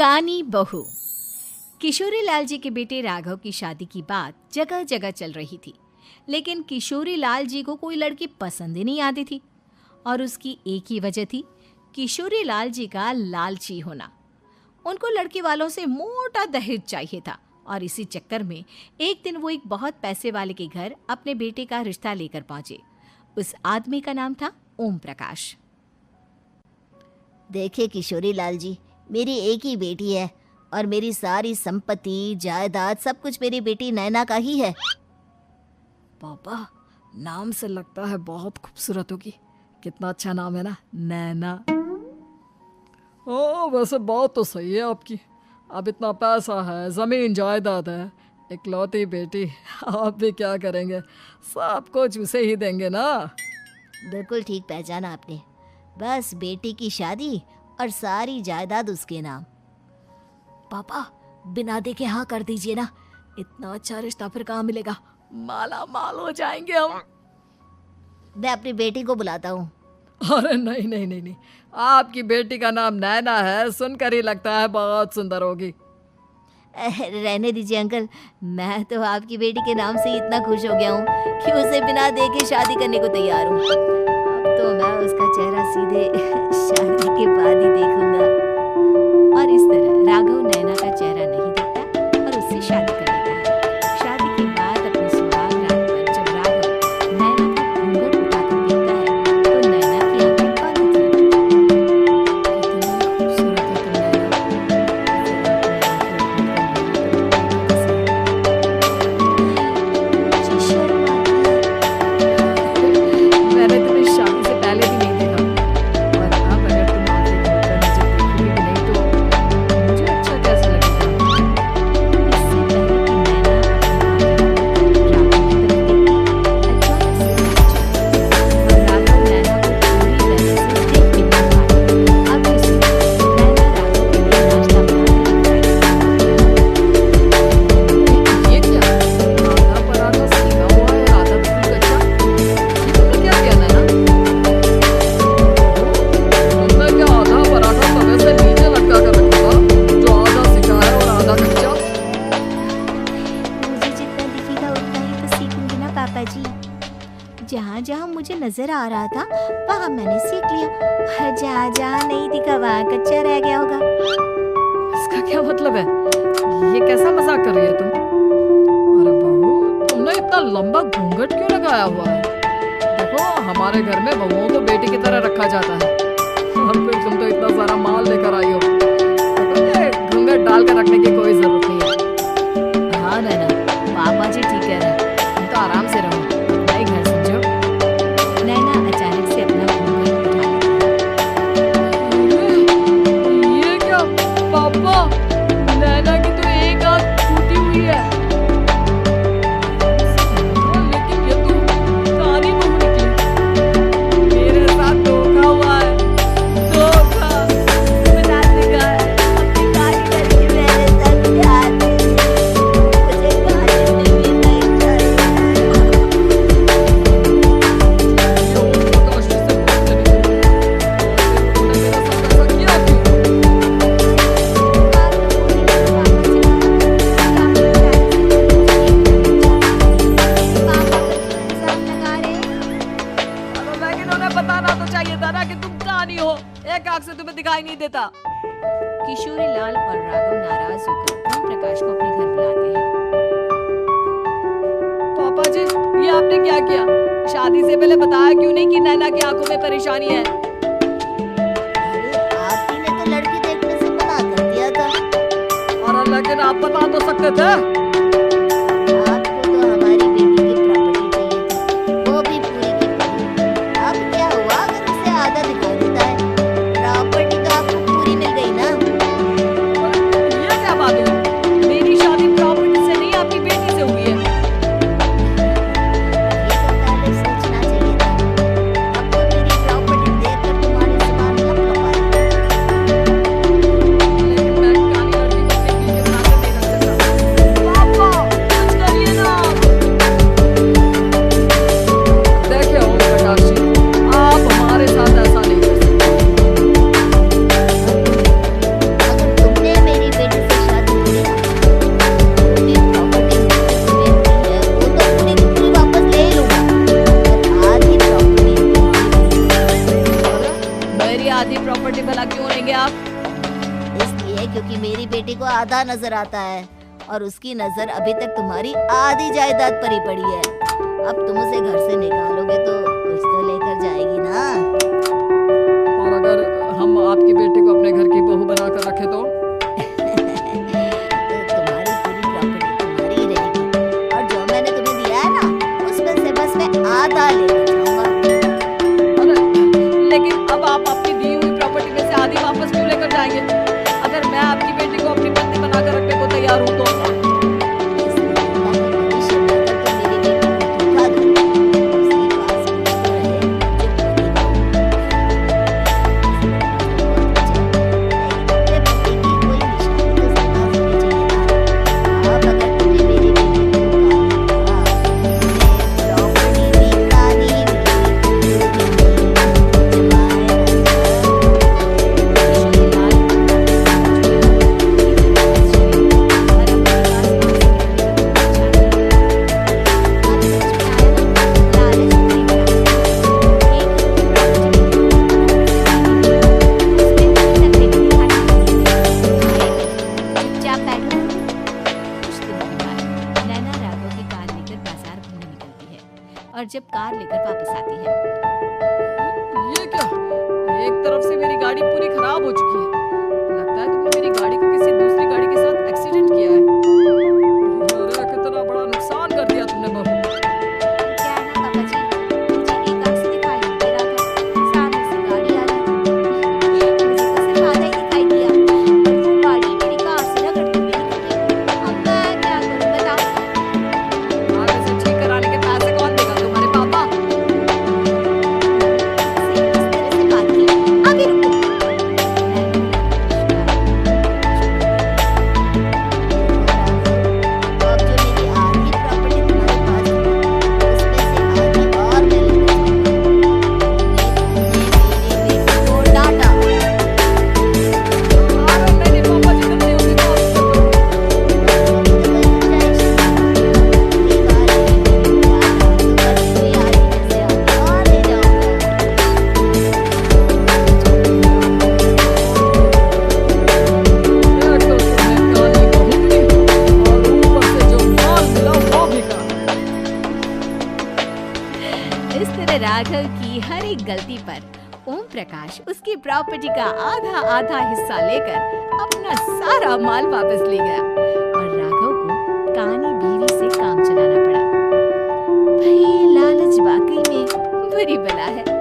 कानी बहू। किशोरी लाल जी के बेटे राघव की शादी की बात जगह जगह चल रही थी, लेकिन किशोरी लाल जी को कोई लड़की पसंद ही नहीं आती थी। और उसकी एक ही वजह थी, किशोरी लाल जी का लालची होना। उनको लड़की वालों से मोटा दहेज चाहिए था और इसी चक्कर में एक दिन वो एक बहुत पैसे वाले के घर अपने बेटे का रिश्ता लेकर पहुंचे। उस आदमी का नाम था ओम प्रकाश। देखिए किशोरी लाल जी, मेरी एक ही बेटी है और मेरी सारी संपत्ति जायदाद सब कुछ मेरी बेटी नैना का ही है। पापा, नाम से लगता है बहुत खूबसूरत होगी। कितना अच्छा नाम है ना, नैना। ओ वैसे बात तो सही है आपकी। अब इतना पैसा है, जमीन जायदाद है, इकलौती बेटी, आप भी क्या करेंगे? सब कुछ उसे ही देंगे ना। बिल्कुल ठीक पहचाना आपने। बस बेटी की शादी और सारी जायदाद उसके नाम। पापा, बिना देखे हाँ कर दीजिए ना। इतना अच्छा रिश्ता फिर कहाँ मिलेगा? माला माल हो जाएंगे हम। मैं अपनी बेटी को बुलाता हूँ। अरे नहीं नहीं नहीं नहीं, आपकी बेटी का नाम नैना है, सुनकर ही लगता है बहुत सुंदर होगी। रहने दीजिए अंकल, मैं तो आपकी बेटी के नाम से ही इतना खुश हो गया हूँ कि उसे बिना देखे शादी करने को तैयार हूँ। अब तो मैं उसका चेहरा सीधे शादी के बाद ही देखूंगा। और इस तरह राघव नैना का चेहरा नहीं देखता और उससे शादी कर लेता है। शादी के बाद अपनी सुहाग रात पर जब राघव नैना का घूंघट उठाकर देखता है तो नैना की आंखें बंद थी। कितनी खूबसूरत है तुम नैना। मैंने तुम्हें शादी से पहले भी नहीं देखा, और अब अगर तुम आगे बढ़कर मुझे देखोगी भी नहीं तो मुझे अच्छा कैसे लगेगा? इससे पहले कि नैना अपनी आंखें खोलकर राघव की तरफ देखी, अचानक से राघव नैना राघव की नाश्ता बनाने लगी। अब इस नैना राघव के लिए नाश्ता बनाने लगी। ये क्या? आधा पराठा सीखा हुआ है और आधा बिल्कुल कच्चा। ये तुमने क्या किया नैना? तुमने क्या आधा पराठा तवे से नीचे लटका कर रखा था, जो आधा सिका है और आधा कच्चा? मुझे जितना दिखेगा उतना ही तो सीखूंगी ना पापा जी। जहाँ जहाँ मुझे नजर आ रहा था वहाँ मैंने सीख लिया, और जहाँ जहाँ नहीं दिखा वहाँ कच्चा रह गया होगा। इसका क्या मतलब है? ये कैसा मजाक कर रही है तुम? अरे बहू, तुमने इतना लंबा घूंघट क्यों लगाया हुआ है? देखो, हमारे घर में बहुओं को बेटी की तरह रखा जाता है, और फिर तुम तो इतना सारा माल लेकर आई हो। देखो, ये घूंघट डाल कर रखने की कोई जरूरत नहीं है। हाँ नैना, पापा जी ठीक कह रहे हैं, तुम तो आराम से रहो, अपना ही घर समझो। नैना अचानक से अपना घूंघट उठा लेती। ये क्या पापा, नैना की तो एक आंख टूटी हुई है। लेकिन ये तो कानी बहू निकली। मेरे साथ धोखा हुआ है, धोखा। बना देगा अपनी गाड़ी करके मेरे साथ प्यार में। मुझे गाड़ी में भी नहीं चाहिए। ये ओमप्रकाश से पूछते नहीं। तूने मेरे साथ ऐसा किया क्यों? अबे लेकिन उन्हें बताना तो चाहिए था ना कि तुम कहानी हो। एक आंख से तुम्हें दिखाई नहीं देता। किशोरी लाल और राघव नाराज होकर ओम प्रकाश को अपने घर बुलाते हैं। पापा जी, ये आपने क्या किया? शादी से पहले बताया क्यों नहीं कि नैना की आंखों में परेशानी है? अरे आप ही ने तो लड़की देखने से मना कर दिया था। और लेकिन आप बता तो सकते थे। आपको तो हमारी बेटी की प्रॉपर्टी चाहिए थी, वो भी पूरी की पूरी। अब क्या हुआ अगर उसे आधा दिखा देता है? प्रॉपर्टी तो आपको पूरी मिल गई ना। ये क्या बात हुई? मेरी शादी प्रॉपर्टी से नहीं, आपकी बेटी से हुई है। ये तो पहले सोचना चाहिए था। अब तो मेरी प्रॉपर्टी देखकर तुम्हारी जुबान लप लप आई। लेकिन मैं कानी लड़की को अपने पीछे बनाकर नहीं रख सकता। है क्योंकि मेरी बेटी को आधा नजर आता है और उसकी नजर अभी तक तुम्हारी आधी जायदाद पर ही पड़ी है। अब तुम उसे घर से निकालोगे तो कुछ तो लेकर जाएगी ना। और अगर हम आपकी बेटी को अपने घर की बहू बनाकर रखे तो तुम्हारी पूरी प्रॉपर्टी तुम्हारी ही रहेगी और जो मैंने तुम्हें दिया है ना उसमें से बस मैं आधा लेकर जाऊंगा। अरे लेकिन अब आप अपनी दी हुई प्रॉपर्टी में से आधी वापस क्यों लेकर जाएंगे? अगर मैं आपकी बेटी को अपनी पत्नी बनाकर रखने को तैयार हूँ तो और जब कार लेकर वापस आती है। ये क्या? एक तरफ से मेरी गाड़ी पूरी खराब हो चुकी है। लगता है तुमने मेरी गाड़ी को किसी दूसरी गाड़ी के साथ एक्सीडेंट किया है। अरे कितना बड़ा नुकसान कर दिया तुमने बहू। क्या है ना पापा जी, मुझे एक आंख से दिखाई नहीं दे रहा था, सामने से गाड़ी आ रही थी, मुझे तो सिर्फ आधा ही दिखाई दिया और वो गाड़ी मेरी कार से रगड़ती हुई निकल गई। अब मैं क्या करूं बताओ। आगे से ठीक कराने के पैसे कौन देगा? तुम्हारे पापा? से इस तरह से बात की, अभी रुको। अब जो मेरी आधी प्रॉपर्टी तुम्हारे पास थी, उसमें से आधी और मैं लेकर जाऊंगा। ये तुमने मेरी बेटी को डांटा। अरे नहीं पापा जी, गलती होगी तो एक तो तुम्हें काली बहू की और ऊपर से जो माल मिला वो भी का। इस तरह राघव की हर एक गलती पर ओम प्रकाश उसकी प्रॉपर्टी का आधा आधा हिस्सा लेकर अपना सारा माल वापस ले गया और राघव को कानी बीवी से काम चलाना पड़ा। भाई लालच वाकई में बुरी बला है।